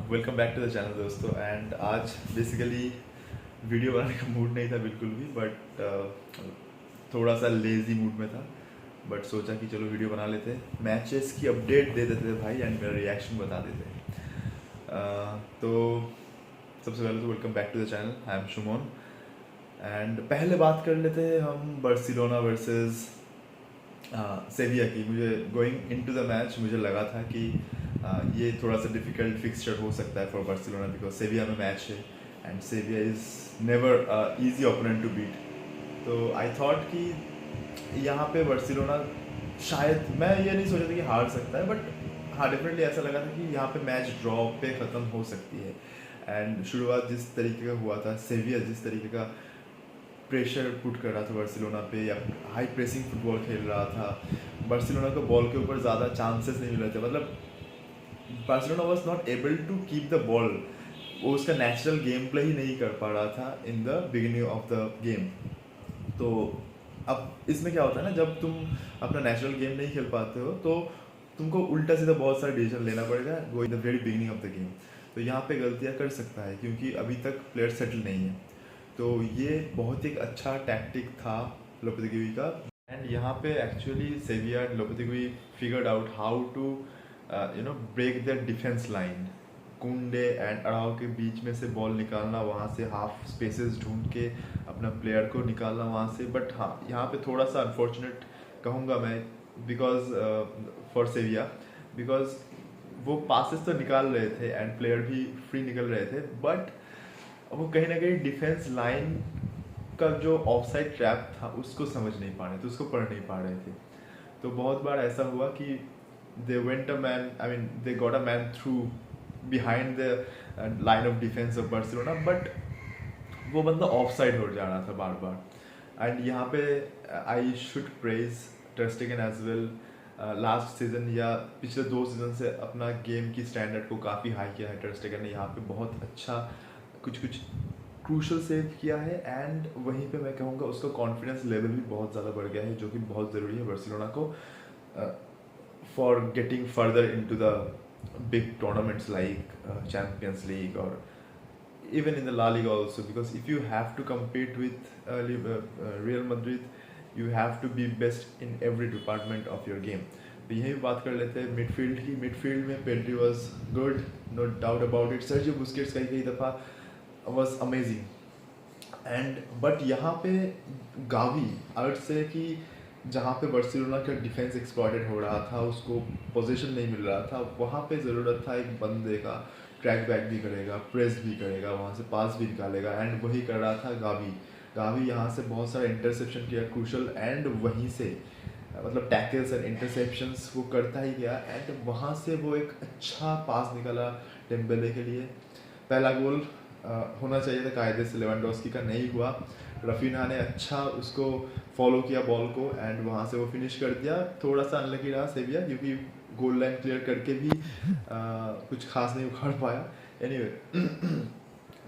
Welcome back to the channel दोस्तों। And आज basically video बनाने का मूड नहीं था बिल्कुल भी, बट थोड़ा सा लेज़ी मूड में था। बट सोचा कि चलो वीडियो बना लेते, मैचेस की अपडेट दे देते भाई एंड मेरा रिएक्शन बता देते। तो सबसे पहले तो welcome back to the channel, I am Shumon. And पहले बात कर लेते हैं हम बार्सिलोना वर्सेस सेविया की। मुझे गोइंग इनटू द मैच मुझे लगा था कि ये थोड़ा सा डिफिकल्ट फिक्सचर हो सकता है फॉर बार्सिलोना, बिकॉज सेविया में मैच है and Sevilla is never easy opponent to beat. तो आई थॉट कि यहाँ पे बार्सिलोना शायद, मैं ये नहीं सोचा था कि हार सकता है, बट हाँ डेफिनेटली ऐसा लगा था कि यहाँ पे मैच ड्रॉ पे ख़त्म हो सकती है। एंड शुरुआत जिस तरीके का हुआ था, सेविया जिस तरीके का प्रेशर पुट कर रहा था बार्सिलोना पे या हाई प्रेसिंग फुटबॉल खेल रहा था, बार्सिलोना को बॉल के ऊपर ज़्यादा चांसेस नहीं मिल रहे थे। मतलब Barcelona was not able to keep the ball, वो उसका नेचुरल गेम प्ले ही नहीं कर पा रहा था in the beginning of the game. तो अब इसमें क्या होता है ना, जब तुम अपना नेचुरल गेम नहीं खेल पाते हो तो तुमको उल्टा सीधा बहुत सारा डिसीजन लेना पड़ेगा go in the very beginning of the game. तो यहाँ पे गलतियाँ कर सकता है क्योंकि अभी तक प्लेयर सेटल नहीं है। तो ये बहुत ही एक अच्छा टैक्टिक था लोपेतेगी का। एंड यहाँ पे actually Sevilla and Lopetegui figured out how to break the defence line. Kounde and अड़ाव के बीच में से बॉल निकालना, वहाँ से हाफ स्पेसेस ढूंढ के अपना प्लेयर को निकालना वहाँ से। बट हाँ, यहाँ पे थोड़ा सा अनफॉर्चुनेट कहूँगा मैं, बिकॉज फॉर सेविया, बिकॉज वो पासेस तो निकाल रहे थे एंड प्लेयर भी फ्री निकल रहे थे, बट वो कहीं ना कहीं डिफेंस लाइन का जो ऑफसाइड ट्रैप था उसको समझ नहीं पा रहे थे, उसको पढ़ नहीं पा रहे थे। तो बहुत बार ऐसा हुआ कि they went a man, I mean they got a man through behind the line of defence of Barcelona, but वो बंदा ऑफ साइड हो जा रहा था बार बार। एंड यहाँ पे आई should praise ter Stegen as well. Last season या पिछले 2 सीजन से अपना गेम की स्टैंडर्ड को काफ़ी हाई किया है टर स्टेगन ने। यहाँ पे बहुत अच्छा कुछ कुछ क्रूशल सेव किया है एंड वहीं पे मैं कहूँगा उसका कॉन्फिडेंस लेवल भी बहुत ज़्यादा बढ़ गया है, जो कि बहुत ज़रूरी है बार्सिलोना को for getting further into the big tournaments like Champions League or even in the La Liga also, because if you have to compete with Real Madrid, you have to be best in every department of your game. तो यही बात कर लेते हैं midfield की। Midfield में Pedri was good, no doubt about it. Sergio Busquets कई दफ़ा वाज अमेजिंग एंड बट यहाँ पे गावी आई वुड से कि जहाँ पे बार्सिलोना का डिफेंस एक्सप्लॉइटेड हो रहा था, उसको पोजीशन नहीं मिल रहा था, वहाँ पे ज़रूरत था एक बंदे का ट्रैक बैक भी करेगा, प्रेस भी करेगा, वहाँ से पास भी निकालेगा एंड वही कर रहा था गावी। गावी यहाँ से बहुत सारा इंटरसेप्शन किया क्रूशल एंड वहीं से मतलब टैकल्स एंड इंटरसेप्शंस वो करता ही गया एंड वहाँ से वो एक अच्छा पास निकाला डेम्बेले के लिए। पहला गोल होना चाहिए था कायदे से लेवेंडोस्की का, नहीं हुआ। रफीना ने अच्छा उसको फॉलो किया बॉल को एंड वहाँ से वो फिनिश कर दिया। थोड़ा सा अनलकी रहा सेविया क्योंकि गोल लाइन क्लियर करके भी कुछ खास नहीं उखाड़ पाया। Anyway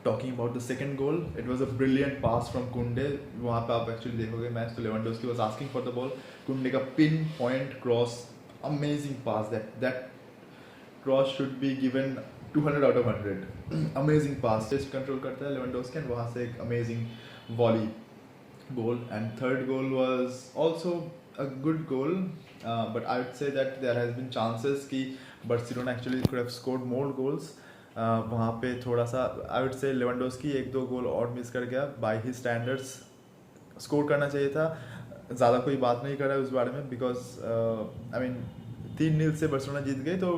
talking about the second goal, it was a brilliant pass from Kounde. वहाँ पे आप एक्चुअली देखोगे मैच तो Lewandowski was asking for the ball, Kounde का pin point cross, amazing pass. That cross should be given 200 out of 100। Amazing pass, chest control करता है Lewandowski and वहाँ से एक amazing volley goal. And third goal was also a good goal, but I would say that there has been chances कि Barcelona actually could have scored more goals. वहाँ पे थोड़ा सा I would say लेवेंडोस्की 1-2 गोल और miss कर गया। by his standards score करना चाहिए था। ज़्यादा कोई बात नहीं कर रहा है उस बारे में, बिकॉज आई मीन 3-0 से बार्सिलोना जीत गए तो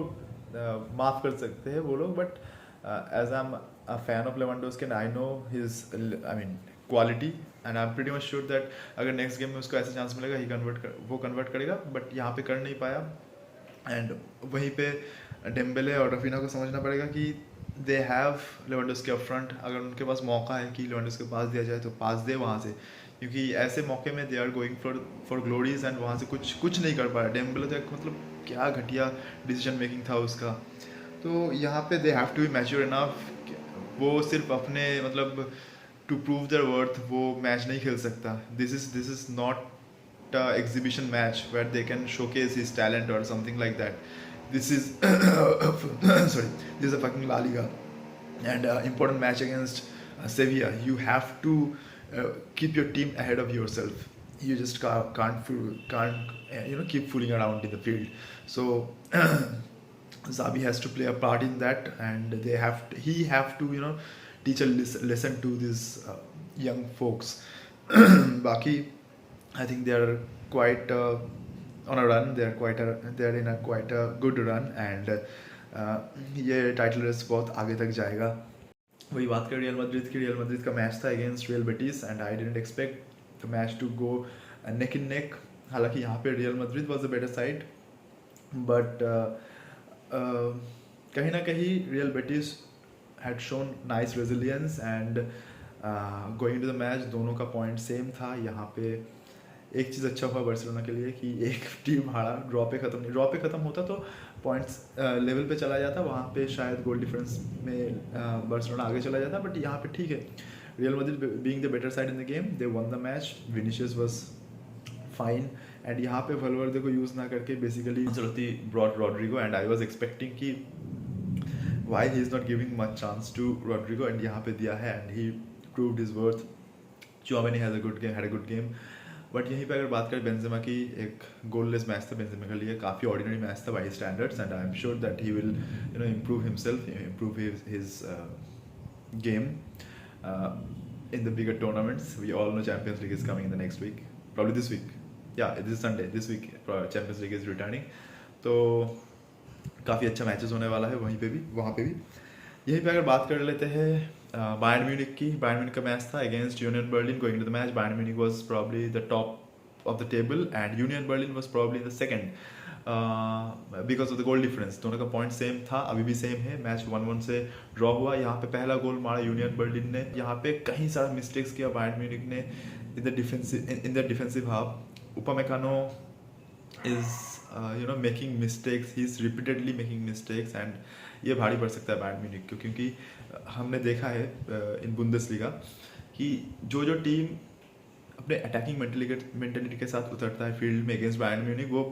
माफ़ कर सकते हैं वो लोग। But as I am a fan of Lewandowski and I know his I mean quality and I am pretty much sure that अगर नेक्स्ट गेम में उसको ऐसा चांस मिलेगा वो कन्वर्ट करेगा, बट यहाँ पे कर नहीं पाया। एंड वहीं पे डेम्बेले और रफीना को समझना पड़ेगा कि they have Lewandowski up front. अगर उनके पास मौका है कि लेवेंडोस्की को पास दिया जाए तो पास दे वहाँ से, क्योंकि ऐसे मौके में they are going for glories and वहाँ से कुछ नहीं कर पाया। डेम्बेले तो एक मतलब क्या घटिया डिसीजन मेकिंग था उसका। तो यहाँ पे they have to be mature enough. वो सिर्फ अपने मतलब टू प्रूव देयर वर्थ वो मैच नहीं खेल सकता। This is not exhibition match where they can showcase his talent और something like that. this is sorry, this is a fucking La Liga, and important match against Sevilla. You have to keep your team ahead of yourself. You just can't keep fooling around in the field. So Zabi has to play a part in that, and he have to teach a lesson to these young folks. Baki, I think they are quite on a run. They're in a quite a good run, and ये title race बहुत आगे तक जाएगा. वही बात करें Real Madrid का match था against Real Betis, and I didn't expect the match to go neck in neck. हालांकि यहाँ पे Real Madrid was the better side, but कहीं ना कहीं Real Betis had shown nice resilience, and going to the match दोनों का point same था. यहाँ पे एक चीज़ अच्छा हुआ बार्सिलोना के लिए कि एक टीम हारा, ड्रॉ पे ख़त्म होता तो पॉइंट्स लेवल पे चला जाता, वहाँ पे शायद गोल डिफरेंस में बार्सिलोना आगे चला जाता. बट यहाँ पे ठीक है, Real Madrid being the better side in the game, they won the match. Vinicius was fine, and यहाँ पे वल्वर्दे को यूज़ ना करके basically Ancelotti brought Rodrygo, and I was expecting कि why he is not giving much chance to Rodrygo, and यहाँ पे दिया है, and he proved his worth. Tchouameni had a good game. But यहीं पे अगर बात करें बेंजेमा की, एक गोललेस मैच था बेंजेमा के लिए, काफ़ी ऑर्डिनरी मैच था by standards, and I am sure that he will improve himself, improve his game in the bigger tournaments. We all know Champions League is coming in the next week, probably this week. Yeah, this is Sunday. This week Champions League is returning. तो काफ़ी अच्छा matches होने वाला है वहाँ पे भी. यहीं पे अगर बात कर लेते हैं बायर्न म्यूनिख की. बायर्न म्यूनिख का मैच था against Union Berlin. Going to the match, Bayern Munich was probably the top of the table, and Union Berlin was probably the second because of the goal difference. दोनों का point same था, अभी भी same है. Match 1-1 से draw हुआ. यहाँ पे पहला गोल मारा यूनियन बर्लिन ने. यहाँ पे कहीं सारा मिस्टेक्स किया बायर्न म्यूनिख ने in the defensive half. Upamecano is making mistakes. He is repeatedly making mistakes, and ये भारी पड़ सकता है बायर्न म्यूनिख को, क्योंकि हमने देखा है इन बुंदेसलीगा कि जो टीम अपने अटैकिंग मेंटेलिटी के साथ उतरता है फील्ड में अगेंस्ट बायर्न म्यूनिख, वो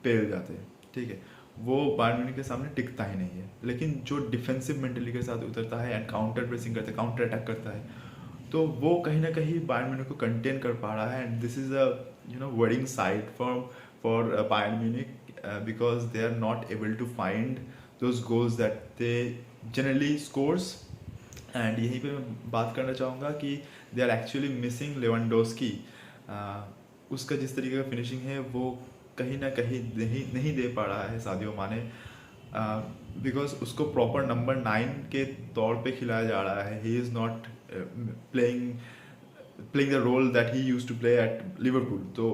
पेल जाते हैं. ठीक है, वो बायर्न म्यूनिख के सामने टिकता ही नहीं है. लेकिन जो डिफेंसिव मेंटेलिटी के साथ उतरता है एंड काउंटर प्रेसिंग करता है, काउंटर अटैक करता है, तो वो कहीं ना कहीं बायर्न म्यूनिख को कंटेन कर पा रहा है. And this is a worrying side for Bayern Munich, because they are not able to find those goals that they generally scores. And यहीं पे मैं बात करना चाहूँगा कि they are actually missing Lewandowski. उसका जिस तरीके का फिनिशिंग है वो कहीं ना कहीं नहीं दे पा रहा है सादियो माने, बिकॉज उसको प्रॉपर नंबर 9 के तौर पे खिलाया जा रहा है. ही is not playing the role that he used to play at Liverpool. तो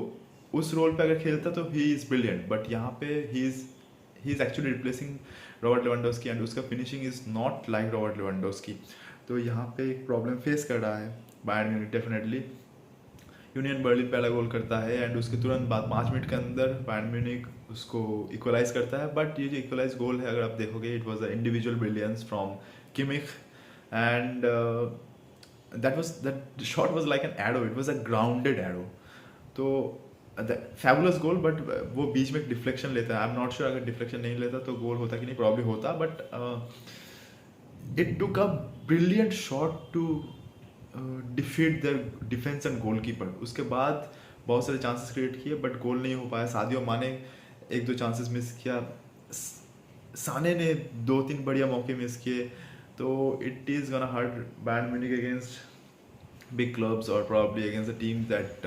उस रोल पे अगर खेलता तो he is brilliant, but यहाँ पे he is actually replacing Robert Lewandowski, and उसका finishing is not like Robert Lewandowski. तो यहाँ पे एक प्रॉब्लम फेस कर रहा है Bayern Munich definitely. Union Berlin पहला गोल करता है, एंड उसके तुरंत बाद 5 मिनट के अंदर बायर्न म्यूनिख उसको इक्वलाइज करता है. बट ये जो इक्वलाइज गोल है, अगर आप देखोगे, it was a individual brilliance from Kimmich, and that shot was like an arrow. It was a grounded arrow. तो fabulous goal, but वो बीच में एक डिफ्लेक्शन लेता है. आई एम नॉट श्योर अगर डिफ्लेक्शन नहीं लेता तो गोल होता कि नहीं, प्रॉब्ली होता. But it took a brilliant shot to defeat the defence and goalkeeper. उसके बाद बहुत सारे चांसेस क्रिएट किए, बट गोल नहीं हो पाया. सादियो माने 1-2 चांसेस मिस किया, साने ने 2-3 बढ़िया मौके मिस किए. तो it is gonna hurt Bayern Munich against big clubs, और probably against a team that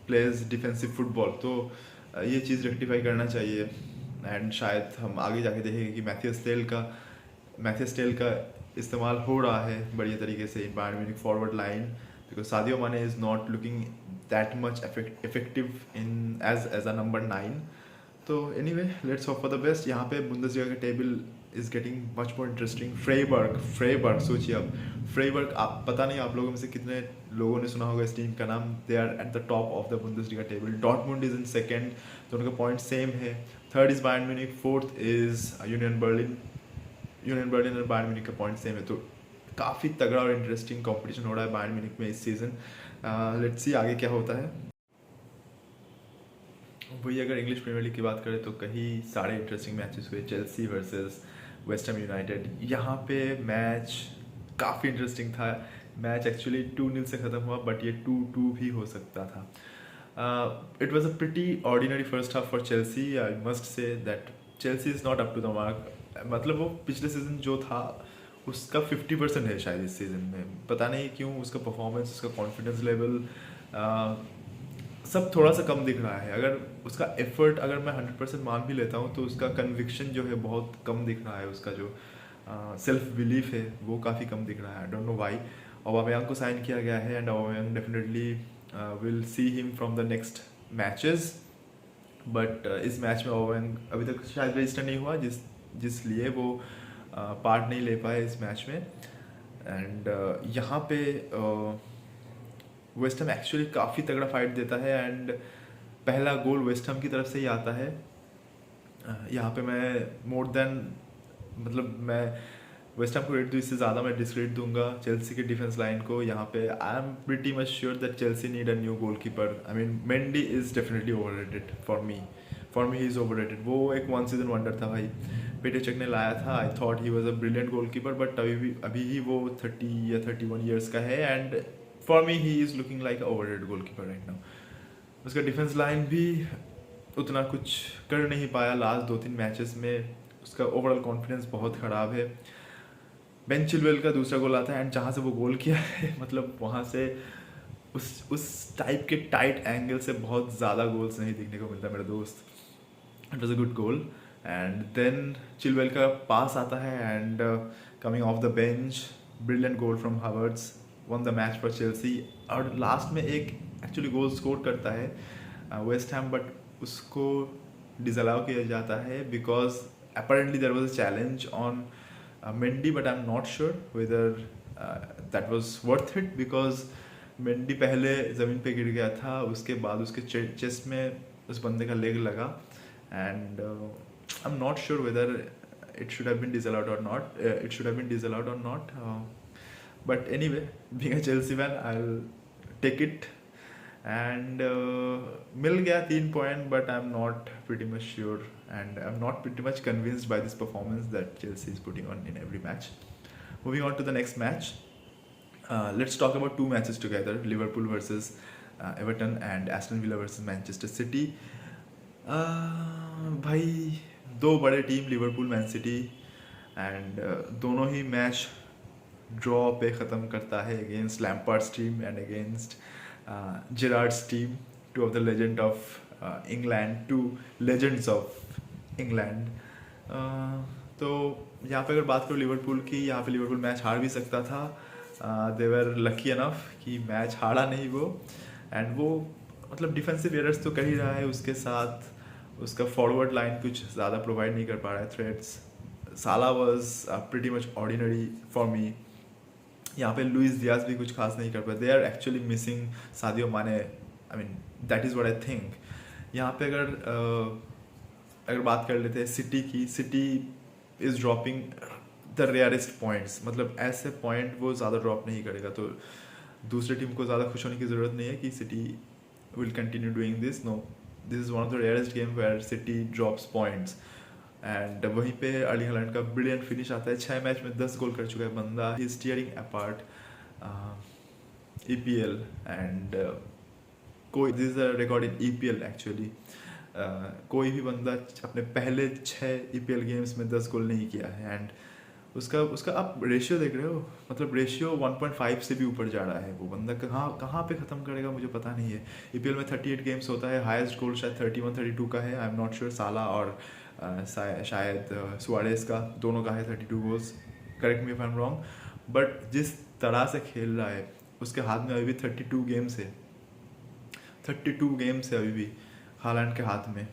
plays defensive football. तो ये चीज़ रेक्टिफाई करना चाहिए. एंड शायद हम आगे जाके देखेंगे कि मैथियस टेल का इस्तेमाल हो रहा है बढ़िया तरीके से in Bayern Munich forward line, because Sadio Mane is not looking that much effective in as a number 9. तो anyway, let's hope for the best. यहाँ पे बुंदेसलीगा का table is getting much more interesting. Freiburg सोचिए अब, फ्रेबर्ग, आप पता नहीं आप लोगों में से कितने लोगों ने सुना होगा इस टीम का नाम. They are at the top of the Bundesliga table. Dortmund is in second, तो उनका पॉइंट सेम है. Third is Bayern Munich, fourth is Union Berlin और बायर्न म्यूनिख का पॉइंट सेम है. तो काफ़ी तगड़ा और इंटरेस्टिंग कॉम्पिटिशन हो रहा है बायर्न म्यूनिख में इस सीज़न. लेट्स सी आगे क्या होता है. वही अगर इंग्लिश प्रीमियर लीग की बात करें तो कहीं सारे इंटरेस्टिंग मैचेस हुए। Chelsea versus West Ham United, यहाँ पे मैच काफ़ी इंटरेस्टिंग था। मैच एक्चुअली 2-0 से ख़त्म हुआ, बट ये 2-2 भी हो सकता था। It was a pretty ordinary first half for Chelsea. I must say that Chelsea is not up to the mark. मतलब वो पिछले सीज़न जो था उसका 50% है शायद इस सीज़न में। पता नहीं क्यों उसका परफॉर्मेंस, उसका कॉन्फिडेंस लेवल सब थोड़ा सा कम दिख रहा है। अगर उसका एफर्ट अगर मैं 100% मान भी लेता हूँ तो उसका कन्विक्शन जो है बहुत कम दिख रहा है। उसका जो सेल्फ बिलीफ है वो काफ़ी कम दिख रहा है। I don't know why. Aubameyang को साइन किया गया है and Aubameyang definitely will see him from the next matches, but इस मैच में ऑबामेयांग अभी तक शायद रजिस्टर नहीं हुआ, जिसलिए वो पार्ट नहीं ले पाए इस मैच में। एंड यहाँ पे वेस्ट हैम एक्चुअली काफ़ी तगड़ा फाइट देता है एंड पहला गोल वेस्ट हैम की तरफ से ही आता है। यहाँ पे मैं मोर देन मतलब मैं वेस्ट हैम को रेट दूँ, इससे ज़्यादा मैं डिस्क्रेडिट दूंगा चेल्सी के डिफेंस लाइन को। यहाँ पे आई am pretty much sure that Chelsea need a new goal keeper. I mean Mendy is definitely overrated for me he is overrated. वो एक 1 सीजन वंडर था भाई, पीटर चेक ने लाया था। I thought he was a brilliant goal keeper, but अभी ही वो 30 या 31 ईयर्स का है and for me he is looking like a overrated goal keeper right now. उसका डिफेंस लाइन भी उतना कुछ कर नहीं पाया लास्ट 2-3 मैचेस में। उसका ओवरऑल कॉन्फिडेंस बहुत ख़राब है। बेन चिलवेल का दूसरा गोल आता है एंड जहाँ से वो गोल किया है मतलब वहाँ से उस टाइप के टाइट एंगल से बहुत ज़्यादा गोल्स नहीं देखने को मिलता मेरे दोस्त। It was a good goal and then Chilwell का पास आता है and coming off the bench brilliant goal from Havertz won the match for Chelsea. और लास्ट में एक एक्चुअली गोल स्कोर करता है वेस्ट हैम, बट उसको डिसअलाउ किया जाता है because apparently there was a challenge on Mendy, but I'm not sure whether that was worth it because Mendy पहले ज़मीन पे गिर गया था, उसके बाद उसके चेस्ट में उस बंदे का लेग लगा and I'm not sure whether it should have been disallowed or not, but anyway being a Chelsea fan I'll take it and मिल गया 3 point, but I'm not pretty much sure and I'm not pretty much convinced by this performance that Chelsea is putting on in every match. Moving on to the next match, let's talk about 2 matches together, Liverpool versus Everton and Aston Villa versus Manchester City. भाई 2 बड़े team Liverpool Man City and दोनों ही match draw पे ख़त्म करता है against Lampard's team and against Gerrard's team, 2 of the legend of England, 2 legends of England. तो यहाँ पे अगर बात करो लिवरपूल की, यहाँ पे लिवरपूल मैच हार भी सकता था। दे वर लकी इनफ कि मैच हारा नहीं वो एंड वो मतलब डिफेंसिव एरर्स तो कर ही रहा है, उसके साथ उसका फॉरवर्ड लाइन कुछ ज़्यादा प्रोवाइड नहीं कर पा रहा है थ्रेड्स। साला was pretty much ordinary for me. यहाँ पे लुइस डियाज भी कुछ खास नहीं कर पाए। They are actually missing Sadio माने। I mean that is what I think. यहाँ पे अगर बात कर लेते हैं सिटी की, city is dropping the rarest points. मतलब ऐसे पॉइंट वो ज़्यादा ड्रॉप नहीं करेगा, तो दूसरे टीम को ज़्यादा खुश होने की ज़रूरत नहीं है कि City will continue doing this. No, this is one of the rarest game where City drops points. And वहीं पे अर्लिंग हालैंड का ब्रिलियंट फिनिश आता है। 6 मैच में 10 गोल कर चुका है बंदा। He is tearing apart EPL and कोई this is a record in EPL actually. कोई भी बंदा अपने पहले 6 EPL गेम्स में 10 गोल नहीं किया है एंड उसका आप रेशियो देख रहे हो, मतलब रेशियो 1.5 से भी ऊपर जा रहा है। वो बंदा कहाँ पे ख़त्म करेगा मुझे पता नहीं है। EPL में 38 गेम्स होता है, हाईएस्ट गोल शायद 31-32 का है। आई एम नॉट श्योर, साला और शायद सुआरेस का दोनों का है 32 goals, correct me if I am wrong. But जिस तरह से खेल रहा है उसके हाथ में अभी भी 32 गेम्स है, 32 गेम्स है अभी भी हालैंड के हाथ में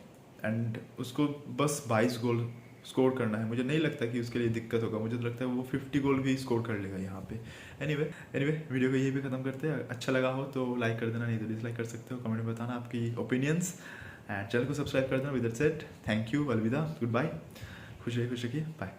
एंड उसको बस 22 गोल स्कोर करना है। मुझे नहीं लगता कि उसके लिए दिक्कत होगा, मुझे तो लगता है वो 50 गोल भी स्कोर कर लेगा यहाँ पे। एनीवे वीडियो को यही भी ख़त्म करते हैं। अच्छा लगा हो तो लाइक कर देना, नहीं तो डिसलाइक कर सकते हो। कमेंट में बताना आपकी ओपिनियंस एंड चैनल को सब्सक्राइब कर देना। With that said thank you, अलविदा, गुड बाय, खुश रहिए, बाय।